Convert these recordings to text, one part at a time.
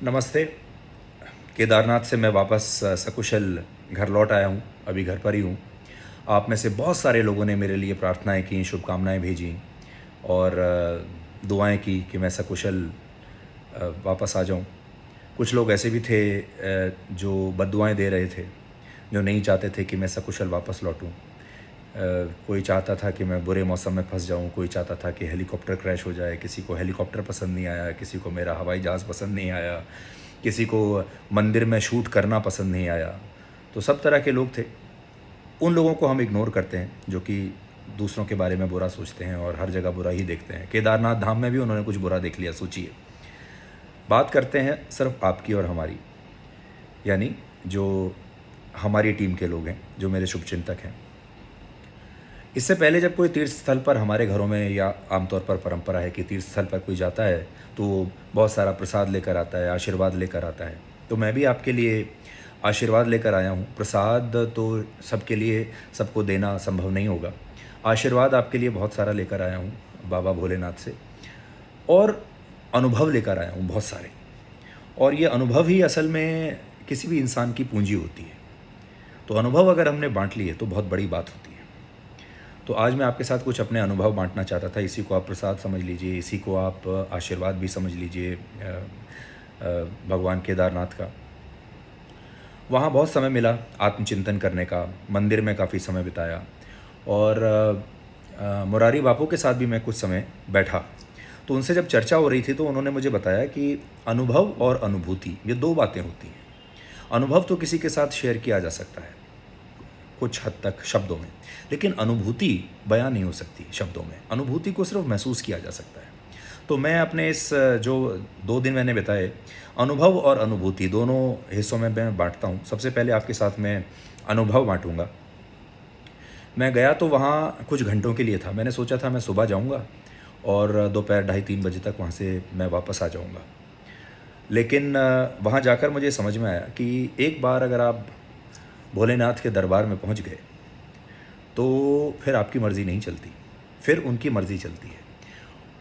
नमस्ते। केदारनाथ से मैं वापस सकुशल घर लौट आया हूँ, अभी घर पर ही हूँ। आप में से बहुत सारे लोगों ने मेरे लिए प्रार्थनाएँ की, शुभकामनाएँ भेजी और दुआएँ की कि मैं सकुशल वापस आ जाऊँ। कुछ लोग ऐसे भी थे जो बद्दुआएँ दे रहे थे, जो नहीं चाहते थे कि मैं सकुशल वापस लौटूँ। कोई चाहता था कि मैं बुरे मौसम में फँस जाऊँ, कोई चाहता था कि हेलीकॉप्टर क्रैश हो जाए, किसी को हेलीकॉप्टर पसंद नहीं आया, किसी को मेरा हवाई जहाज़ पसंद नहीं आया, किसी को मंदिर में शूट करना पसंद नहीं आया। तो सब तरह के लोग थे। उन लोगों को हम इग्नोर करते हैं, जो कि दूसरों के बारे में बुरा सोचते हैं और हर जगह बुरा ही देखते हैं। केदारनाथ धाम में भी उन्होंने कुछ बुरा देख लिया, सोचिए। बात करते हैं सिर्फ़ आपकी और हमारी, यानी जो हमारी टीम के लोग हैं, जो मेरे शुभचिंतक हैं। इससे पहले जब कोई तीर्थ स्थल पर हमारे घरों में या आमतौर पर परंपरा है कि तीर्थ स्थल पर कोई जाता है तो बहुत सारा प्रसाद लेकर आता है, आशीर्वाद लेकर आता है। तो मैं भी आपके लिए आशीर्वाद लेकर आया हूँ। प्रसाद तो सबके लिए सबको देना संभव नहीं होगा। आशीर्वाद आपके लिए बहुत सारा लेकर आया हूँ बाबा भोलेनाथ से, और अनुभव लेकर आया हूँ बहुत सारे। और ये अनुभव ही असल में किसी भी इंसान की पूंजी होती है। तो अनुभव अगर हमने बाँट लिए तो बहुत बड़ी बात होती है। तो आज मैं आपके साथ कुछ अपने अनुभव बाँटना चाहता था। इसी को आप प्रसाद समझ लीजिए, इसी को आप आशीर्वाद भी समझ लीजिए भगवान केदारनाथ का। वहाँ बहुत समय मिला आत्मचिंतन करने का, मंदिर में काफ़ी समय बिताया और मुरारी बापू के साथ भी मैं कुछ समय बैठा। तो उनसे जब चर्चा हो रही थी तो उन्होंने मुझे बताया कि अनुभव और अनुभूति, ये 2 बातें होती हैं। अनुभव तो किसी के साथ शेयर किया जा सकता है, कुछ हद तक शब्दों में, लेकिन अनुभूति बयां नहीं हो सकती शब्दों में। अनुभूति को सिर्फ महसूस किया जा सकता है। तो मैं अपने इस जो 2 दिन मैंने बिताए, अनुभव और अनुभूति दोनों हिस्सों में मैं बांटता हूँ। सबसे पहले आपके साथ मैं अनुभव बांटूंगा। मैं गया तो वहाँ कुछ घंटों के लिए था। मैंने सोचा था मैं सुबह जाऊँगा और दोपहर 2:30-3 बजे तक वहाँ से मैं वापस आ जाऊँगा। लेकिन वहाँ जाकर मुझे समझ में आया कि एक बार अगर आप भोलेनाथ के दरबार में पहुँच गए तो फिर आपकी मर्ज़ी नहीं चलती, फिर उनकी मर्ज़ी चलती है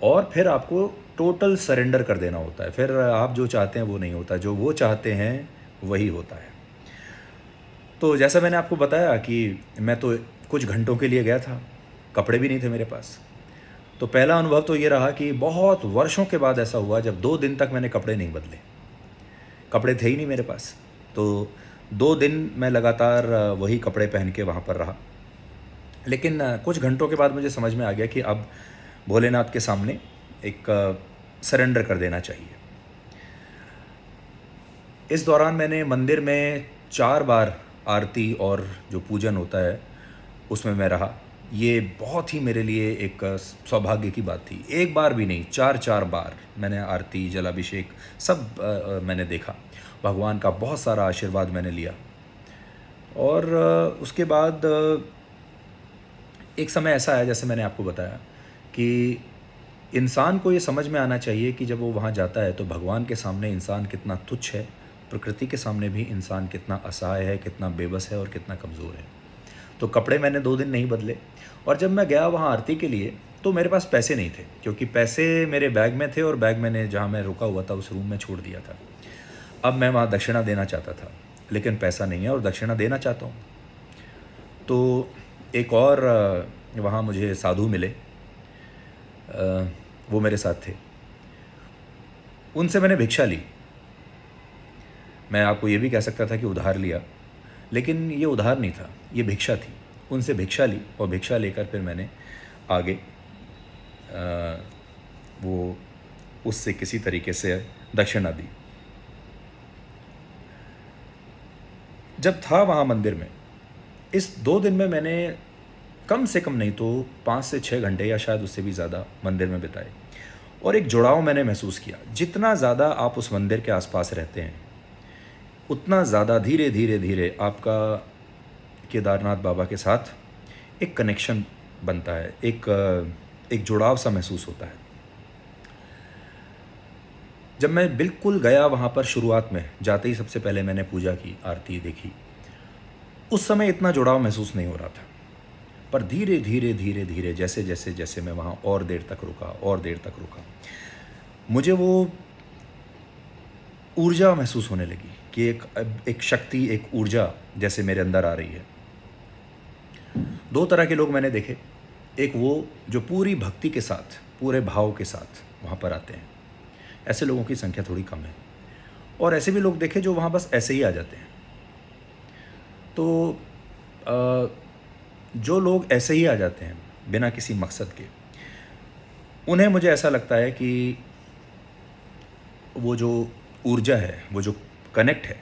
और फिर आपको टोटल सरेंडर कर देना होता है। फिर आप जो चाहते हैं वो नहीं होता, जो वो चाहते हैं वही होता है। तो जैसा मैंने आपको बताया कि मैं तो कुछ घंटों के लिए गया था, कपड़े भी नहीं थे मेरे पास। तो पहला अनुभव तो ये रहा कि बहुत वर्षों के बाद ऐसा हुआ जब 2 दिन तक मैंने कपड़े नहीं बदले। कपड़े थे ही नहीं मेरे पास। तो 2 दिन मैं लगातार वही कपड़े पहन के वहाँ पर रहा। लेकिन कुछ घंटों के बाद मुझे समझ में आ गया कि अब भोलेनाथ के सामने एक सरेंडर कर देना चाहिए। इस दौरान मैंने मंदिर में 4 बार आरती और जो पूजन होता है उसमें मैं रहा। ये बहुत ही मेरे लिए एक सौभाग्य की बात थी। एक बार भी नहीं, 4-4 बार मैंने आरती, जलाभिषेक सब मैंने देखा। भगवान का बहुत सारा आशीर्वाद मैंने लिया। और उसके बाद एक समय ऐसा आया, जैसे मैंने आपको बताया, कि इंसान को ये समझ में आना चाहिए कि जब वो वहाँ जाता है तो भगवान के सामने इंसान कितना तुच्छ है, प्रकृति के सामने भी इंसान कितना असहाय है, कितना बेबस है और कितना कमज़ोर है। तो कपड़े मैंने 2 दिन नहीं बदले और जब मैं गया वहाँ आरती के लिए तो मेरे पास पैसे नहीं थे, क्योंकि पैसे मेरे बैग में थे और बैग मैंने जहाँ मैं रुका हुआ था उस रूम में छोड़ दिया था। अब मैं वहाँ दक्षिणा देना चाहता था, लेकिन पैसा नहीं है और दक्षिणा देना चाहता हूँ। तो एक और वहाँ मुझे साधु मिले, वो मेरे साथ थे। उनसे मैंने भिक्षा ली। मैं आपको ये भी कह सकता था कि उधार लिया, लेकिन ये उधार नहीं था, ये भिक्षा थी। उनसे भिक्षा ली और भिक्षा लेकर फिर मैंने आगे वो उससे किसी तरीके से दक्षिणा दी। जब था वहाँ मंदिर में, इस 2 दिन में मैंने कम से कम नहीं तो 5 से 6 घंटे या शायद उससे भी ज़्यादा मंदिर में बिताए और एक जुड़ाव मैंने महसूस किया। जितना ज़्यादा आप उस मंदिर के आसपास रहते हैं, उतना ज़्यादा धीरे धीरे धीरे आपका केदारनाथ बाबा के साथ एक कनेक्शन बनता है, एक जुड़ाव सा महसूस होता है। जब मैं बिल्कुल गया वहाँ पर, शुरुआत में जाते ही सबसे पहले मैंने पूजा की, आरती देखी, उस समय इतना जुड़ाव महसूस नहीं हो रहा था। पर धीरे धीरे धीरे धीरे जैसे जैसे जैसे मैं वहाँ और देर तक रुका, मुझे वो ऊर्जा महसूस होने लगी कि एक शक्ति, एक ऊर्जा जैसे मेरे अंदर आ रही है। 2 तरह के लोग मैंने देखे, एक वो जो पूरी भक्ति के साथ, पूरे भाव के साथ वहाँ पर आते हैं, ऐसे लोगों की संख्या थोड़ी कम है। और ऐसे भी लोग देखे जो वहाँ बस ऐसे ही आ जाते हैं। तो अ, जो लोग ऐसे ही आ जाते हैं बिना किसी मकसद के, उन्हें मुझे ऐसा लगता है कि वो जो ऊर्जा है, वो जो कनेक्ट है,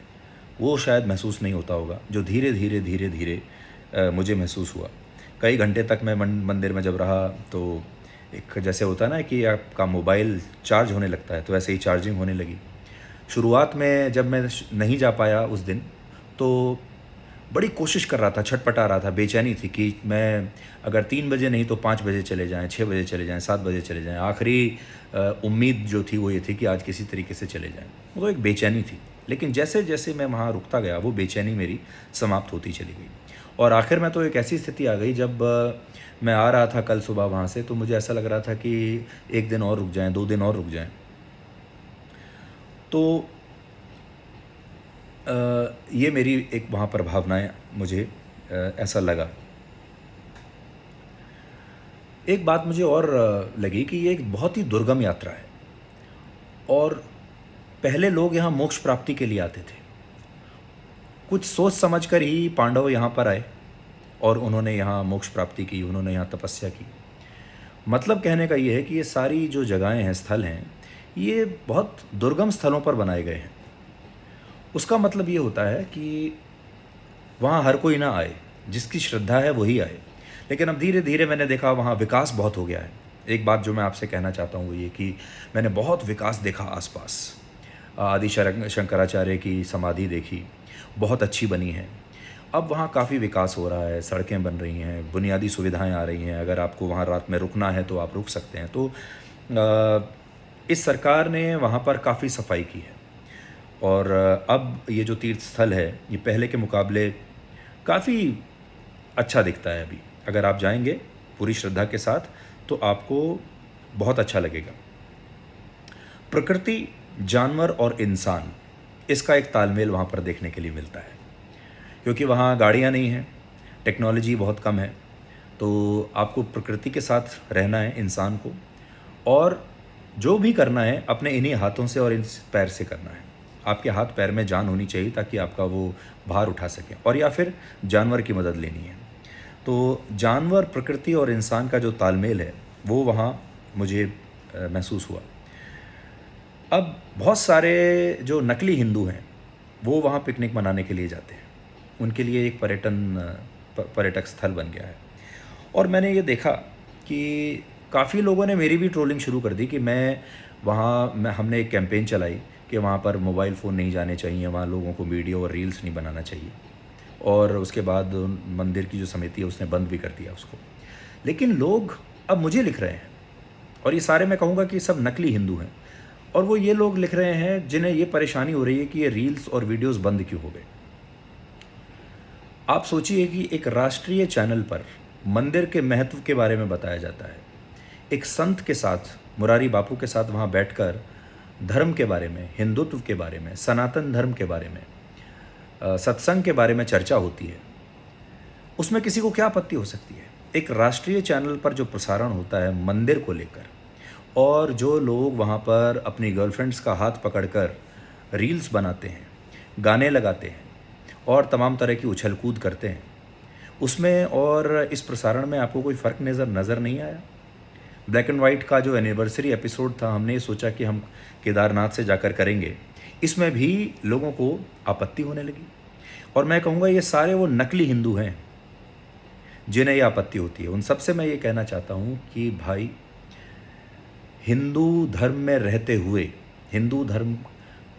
वो शायद महसूस नहीं होता होगा, जो धीरे धीरे धीरे धीरे मुझे महसूस हुआ। कई घंटे तक मैं मंदिर में जब रहा तो एक जैसे होता है ना कि आपका मोबाइल चार्ज होने लगता है, तो ऐसे ही चार्जिंग होने लगी। शुरुआत में जब मैं नहीं जा पाया उस दिन, तो बड़ी कोशिश कर रहा था, छटपटा रहा था, बेचैनी थी कि मैं अगर 3 बजे नहीं तो 5 बजे चले जाएँ, 6 बजे चले जाएँ, 7 बजे चले जाएँ। आखिरी उम्मीद जो थी वो ये थी कि आज किसी तरीके से चले जाएँ। वो एक बेचैनी थी। लेकिन जैसे-जैसे मैं वहाँ रुकता गया, वो बेचैनी मेरी समाप्त होती चली गई। और आखिर में तो एक ऐसी स्थिति आ गई जब मैं आ रहा था कल सुबह वहाँ से, तो मुझे ऐसा लग रहा था कि 1 दिन और रुक जाएँ, 2 दिन और रुक जाएँ। तो ये मेरी एक वहाँ पर भावनाएँ मुझे ऐसा लगा। एक बात मुझे और लगी कि ये एक बहुत ही दुर्गम यात्रा है और पहले लोग यहाँ मोक्ष प्राप्ति के लिए आते थे। कुछ सोच समझ कर ही पांडव यहाँ पर आए और उन्होंने यहाँ मोक्ष प्राप्ति की, उन्होंने यहाँ तपस्या की। मतलब कहने का ये है कि ये सारी जो जगहें हैं, स्थल हैं, ये बहुत दुर्गम स्थलों पर बनाए गए हैं। उसका मतलब ये होता है कि वहाँ हर कोई ना आए, जिसकी श्रद्धा है वही आए। लेकिन अब धीरे-धीरे मैंने देखा वहाँ विकास बहुत हो गया है। एक बात जो मैं आपसे कहना चाहता हूँ वो ये कि मैंने बहुत विकास देखा आस-पास। आदि शंकराचार्य की समाधि देखी, बहुत अच्छी बनी है। अब वहाँ काफ़ी विकास हो रहा है, सड़कें बन रही हैं, बुनियादी सुविधाएँ आ रही हैं। अगर आपको वहाँ रात में रुकना है तो आप रुक सकते हैं। तो इस सरकार ने वहाँ पर काफ़ी सफाई की है और अब ये जो तीर्थ स्थल है, ये पहले के मुकाबले काफ़ी अच्छा दिखता है अभी। अगर आप जाएँगे पूरी श्रद्धा के साथ तो आपको बहुत अच्छा लगेगा। प्रकृति, जानवर और इंसान, इसका एक तालमेल वहाँ पर देखने के लिए मिलता है। क्योंकि वहाँ गाड़ियाँ नहीं हैं, टेक्नोलॉजी बहुत कम है, तो आपको प्रकृति के साथ रहना है इंसान को और जो भी करना है अपने इन्हीं हाथों से और इन पैर से करना है। आपके हाथ पैर में जान होनी चाहिए ताकि आपका वो भार उठा सकें और या फिर जानवर की मदद लेनी है। तो जानवर, प्रकृति और इंसान का जो तालमेल है, वो वहाँ मुझे महसूस हुआ। अब बहुत सारे जो नकली हिंदू हैं, वो वहाँ पिकनिक मनाने के लिए जाते हैं। उनके लिए एक पर्यटक स्थल बन गया है और मैंने ये देखा कि काफ़ी लोगों ने मेरी भी ट्रोलिंग शुरू कर दी कि हमने एक कैंपेन चलाई कि वहाँ पर मोबाइल फ़ोन नहीं जाने चाहिए, वहाँ लोगों को वीडियो और रील्स नहीं बनाना चाहिए और उसके बाद मंदिर की जो समिति है उसने बंद भी कर दिया उसको। लेकिन लोग अब मुझे लिख रहे हैं और ये सारे मैं कहूँगा कि सब नकली हिंदू हैं और वो ये लोग लिख रहे हैं जिन्हें ये परेशानी हो रही है कि ये रील्स और वीडियोस बंद क्यों हो गए। आप सोचिए कि एक राष्ट्रीय चैनल पर मंदिर के महत्व के बारे में बताया जाता है। एक संत के साथ, मुरारी बापू के साथ वहाँ बैठकर धर्म के बारे में, हिंदुत्व के बारे में, सनातन धर्म के बारे में, सत्संग के बारे में चर्चा होती है। उसमें किसी को क्या आपत्ति हो सकती है? एक राष्ट्रीय चैनल पर जो प्रसारण होता है मंदिर को लेकर और जो लोग वहाँ पर अपनी गर्लफ्रेंड्स का हाथ पकड़कर रील्स बनाते हैं, गाने लगाते हैं और तमाम तरह की उछल कूद करते हैं, उसमें और इस प्रसारण में आपको कोई फ़र्क नज़र नहीं आया? ब्लैक एंड वाइट का जो एनिवर्सरी एपिसोड था, हमने ये सोचा कि हम केदारनाथ से जाकर करेंगे, इसमें भी लोगों को आपत्ति होने लगी। और मैं कहूँगा ये सारे वो नकली हिंदू हैं जिन्हें ये आपत्ति होती है। उन सब से मैं ये कहना चाहता हूँ कि भाई, हिंदू धर्म में रहते हुए, हिंदू धर्म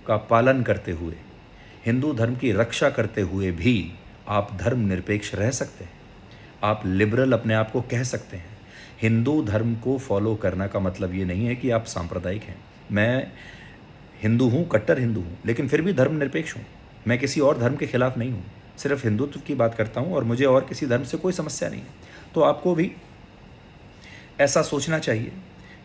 का पालन करते हुए, हिंदू धर्म की रक्षा करते हुए भी आप धर्मनिरपेक्ष रह सकते हैं। आप लिबरल अपने आप को कह सकते हैं। हिंदू धर्म को फॉलो करना का मतलब ये नहीं है कि आप सांप्रदायिक हैं। मैं हिंदू हूँ, कट्टर हिंदू हूँ, लेकिन फिर भी धर्मनिरपेक्ष हूँ। मैं किसी और धर्म के खिलाफ नहीं हूँ, सिर्फ हिंदुत्व की बात करता हूँ और मुझे और किसी धर्म से कोई समस्या नहीं है। तो आपको भी ऐसा सोचना चाहिए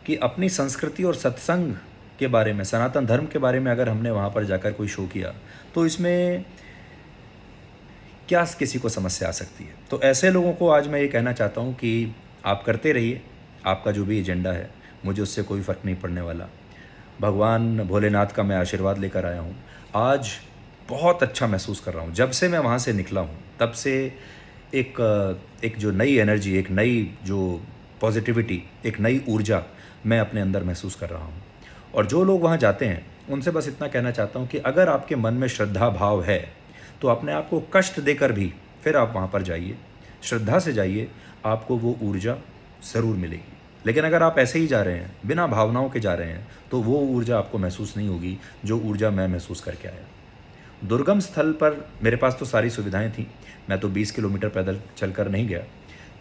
कि अपनी संस्कृति और सत्संग के बारे में, सनातन धर्म के बारे में अगर हमने वहाँ पर जाकर कोई शो किया, तो इसमें क्या किसी को समस्या आ सकती है। तो ऐसे लोगों को आज मैं ये कहना चाहता हूँ कि आप करते रहिए, आपका जो भी एजेंडा है, मुझे उससे कोई फ़र्क नहीं पड़ने वाला। भगवान भोलेनाथ का मैं आशीर्वाद लेकर आया हूँ। आज बहुत अच्छा महसूस कर रहा हूँ। जब से मैं वहाँ से निकला हूँ, तब से एक एक जो नई एनर्जी, एक नई जो पॉजिटिविटी, एक नई ऊर्जा मैं अपने अंदर महसूस कर रहा हूँ। और जो लोग वहाँ जाते हैं, उनसे बस इतना कहना चाहता हूँ कि अगर आपके मन में श्रद्धा भाव है, तो अपने आप को कष्ट देकर भी फिर आप वहाँ पर जाइए, श्रद्धा से जाइए, आपको वो ऊर्जा ज़रूर मिलेगी। लेकिन अगर आप ऐसे ही जा रहे हैं, बिना भावनाओं के जा रहे हैं, तो वो ऊर्जा आपको महसूस नहीं होगी, जो ऊर्जा मैं महसूस करके आया। दुर्गम स्थल पर मेरे पास तो सारी सुविधाएं थीं, मैं तो 20 किलोमीटर पैदल चलकर नहीं गया,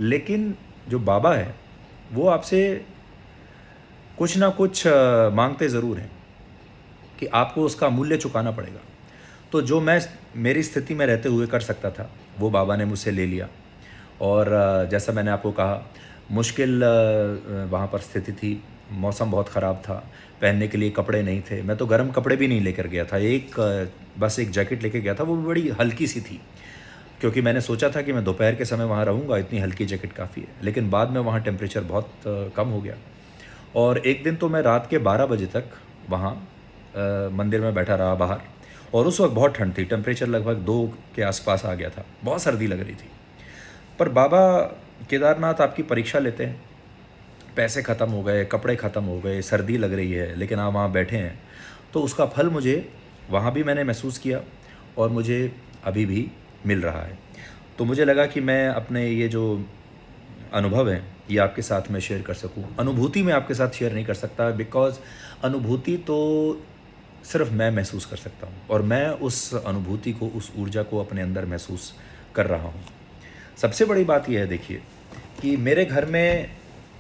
लेकिन जो बाबा है, वो आपसे कुछ ना कुछ मांगते ज़रूर हैं कि आपको उसका मूल्य चुकाना पड़ेगा। तो जो मैं मेरी स्थिति में रहते हुए कर सकता था, वो बाबा ने मुझसे ले लिया। और जैसा मैंने आपको कहा, मुश्किल वहाँ पर स्थिति थी, मौसम बहुत ख़राब था, पहनने के लिए कपड़े नहीं थे। मैं तो गर्म कपड़े भी नहीं लेकर गया था, बस एक जैकेट लेके गया था, वो भी बड़ी हल्की सी थी, क्योंकि मैंने सोचा था कि मैं दोपहर के समय वहाँ रहूँगा, इतनी हल्की जैकेट काफ़ी है। लेकिन बाद में वहाँ टेम्परेचर बहुत कम हो गया, और एक दिन तो मैं रात के 12 बजे तक वहाँ मंदिर में बैठा रहा बाहर, और उस वक्त बहुत ठंड थी, टेम्परेचर लगभग 2 के आसपास आ गया था, बहुत सर्दी लग रही थी। पर बाबा केदारनाथ आपकी परीक्षा लेते हैं। पैसे ख़त्म हो गए, कपड़े ख़त्म हो गए, सर्दी लग रही है, लेकिन आप वहाँ बैठे हैं, तो उसका फल मुझे वहाँ भी मैंने महसूस किया, और मुझे अभी भी मिल रहा है। तो मुझे लगा कि मैं अपने ये जो अनुभव हैं, ये आपके साथ में शेयर कर सकूं। अनुभूति मैं आपके साथ शेयर नहीं कर सकता, बिकॉज़ अनुभूति तो सिर्फ मैं महसूस कर सकता हूं, और मैं उस अनुभूति को, उस ऊर्जा को अपने अंदर महसूस कर रहा हूं। सबसे बड़ी बात यह है, देखिए, कि मेरे घर में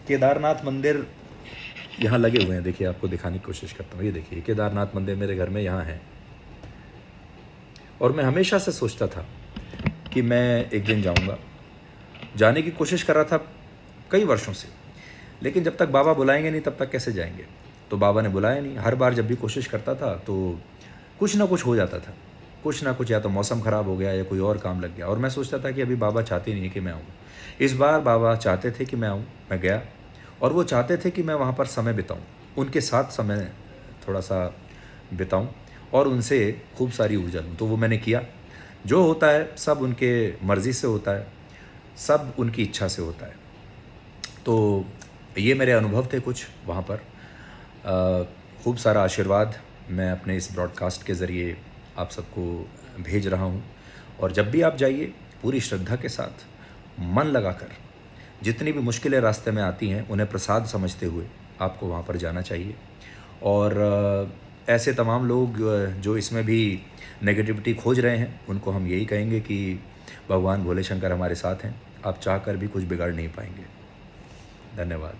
केदारनाथ मंदिर यहाँ लगे हुए हैं। देखिए, आपको दिखाने की कोशिश करता हूँ। ये देखिए, केदारनाथ मंदिर मेरे घर में यहाँ है, और मैं हमेशा से सोचता था कि मैं एक दिन जाऊँगा। जाने की कोशिश कर रहा था कई वर्षों से, लेकिन जब तक बाबा बुलाएंगे नहीं, तब तक कैसे जाएंगे। तो बाबा ने बुलाया नहीं। हर बार जब भी कोशिश करता था, तो कुछ ना कुछ हो जाता था, कुछ ना कुछ, या तो मौसम ख़राब हो गया या कोई और काम लग गया, और मैं सोचता था कि अभी बाबा चाहते नहीं कि मैं आऊँ। इस बार बाबा चाहते थे कि मैं आऊँ, मैं गया, और वो चाहते थे कि मैं वहाँ पर समय बिताऊँ, उनके साथ समय थोड़ा सा बिताऊँ, और उनसे खूब सारी ऊर्जा लूँ। तो वो मैंने किया। जो होता है सब उनके मर्ज़ी से होता है, सब उनकी इच्छा से होता है। तो ये मेरे अनुभव थे कुछ वहाँ पर। खूब सारा आशीर्वाद मैं अपने इस ब्रॉडकास्ट के ज़रिए आप सबको भेज रहा हूँ, और जब भी आप जाइए, पूरी श्रद्धा के साथ, मन लगाकर, जितनी भी मुश्किलें रास्ते में आती हैं, उन्हें प्रसाद समझते हुए आपको वहाँ पर जाना चाहिए। और ऐसे तमाम लोग जो इसमें भी नेगेटिविटी खोज रहे हैं, उनको हम यही कहेंगे कि भगवान भोले शंकर हमारे साथ हैं, आप चाहकर भी कुछ बिगाड़ नहीं पाएंगे। धन्यवाद।